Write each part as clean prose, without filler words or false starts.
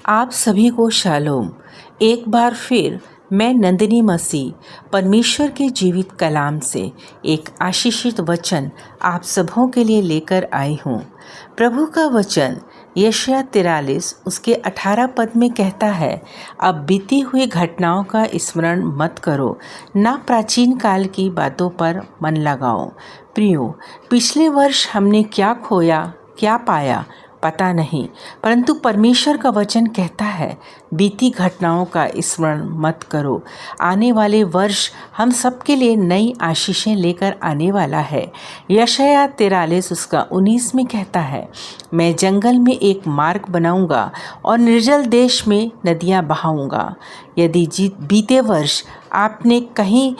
आप सभी को शालोम। एक बार फिर मैं नंदिनी मसीह परमेश्वर के जीवित कलाम से एक आशीषित वचन आप सबों के लिए लेकर आई हूँ। प्रभु का वचन यशायाह 43 उसके 18 पद में कहता है, अब बीती हुई घटनाओं का स्मरण मत करो, ना प्राचीन काल की बातों पर मन लगाओ। प्रियो, पिछले वर्ष हमने क्या खोया क्या पाया पता नहीं, परंतु परमेश्वर का वचन कहता है बीती घटनाओं का स्मरण मत करो। आने वाले वर्ष हम सबके लिए नई आशीषें लेकर आने वाला है। यशायाह 43 उसका 19 में कहता है, मैं जंगल में एक मार्ग बनाऊंगा और निर्जल देश में नदियां बहाऊंगा। यदि बीते वर्ष आपने कहीं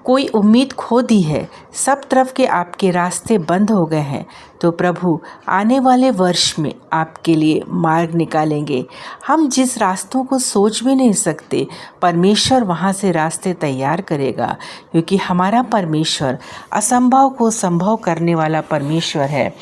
कोई उम्मीद खो दी है, सब तरफ के आपके रास्ते बंद हो गए हैं, तो प्रभु आने वाले वर्ष में आपके लिए मार्ग निकालेंगे। हम जिस रास्तों को सोच भी नहीं सकते, परमेश्वर वहाँ से रास्ते तैयार करेगा, क्योंकि हमारा परमेश्वर असंभव को संभव करने वाला परमेश्वर है।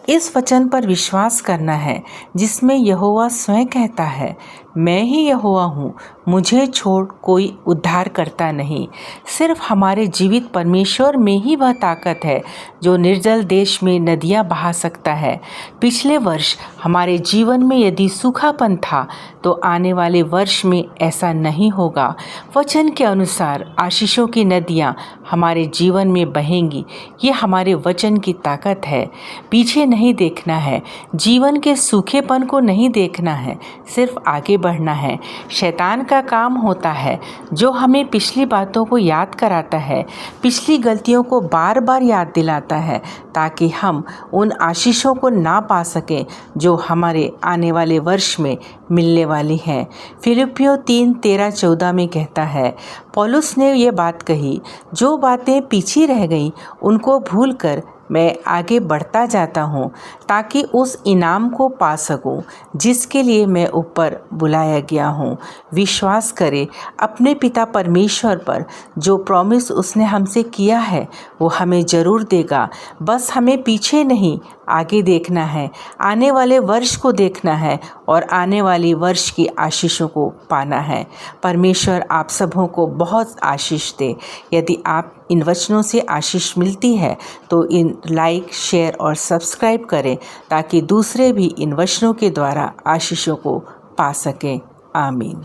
इस वचन पर विश्वास करना है जिसमें यहोवा स्वयं कहता है, मैं ही यहोवा हूँ, मुझे छोड़ कोई उद्धार करता नहीं। सिर्फ हमारे जीवित परमेश्वर में ही वह ताकत है जो निर्जल देश में नदियाँ बहा सकता है। पिछले वर्ष हमारे जीवन में यदि सूखापन था, तो आने वाले वर्ष में ऐसा नहीं होगा। वचन के अनुसार आशीषों की नदियाँ हमारे जीवन में बहेंगी। ये हमारे वचन की ताकत है। पीछे नहीं देखना है, जीवन के सूखेपन को नहीं देखना है, सिर्फ आगे बढ़ना है। शैतान का काम होता है जो हमें पिछली बातों को याद कराता है, पिछली गलतियों को बार बार याद दिलाता है, ताकि हम उन आशीषों को ना पा सकें जो हमारे आने वाले वर्ष में मिलने वाली हैं। फिलिपियों 3:13-14 में कहता है, पौलुस ने ये बात कही, जो बातें पीछे रह गईं उनको भूलकर मैं आगे बढ़ता जाता हूँ, ताकि उस इनाम को पा सकूँ जिसके लिए मैं ऊपर बुलाया गया हूँ। विश्वास करें अपने पिता परमेश्वर पर, जो प्रॉमिस उसने हमसे किया है वो हमें ज़रूर देगा। बस हमें पीछे नहीं आगे देखना है, आने वाले वर्ष को देखना है और आने वाली वर्ष की आशीषों को पाना है। परमेश्वर आप सबों को बहुत आशीष दे। यदि आप इन वचनों से आशीष मिलती है तो इन लाइक, शेयर और सब्सक्राइब करें, ताकि दूसरे भी इन वचनों के द्वारा आशीषों को पा सकें। आमीन।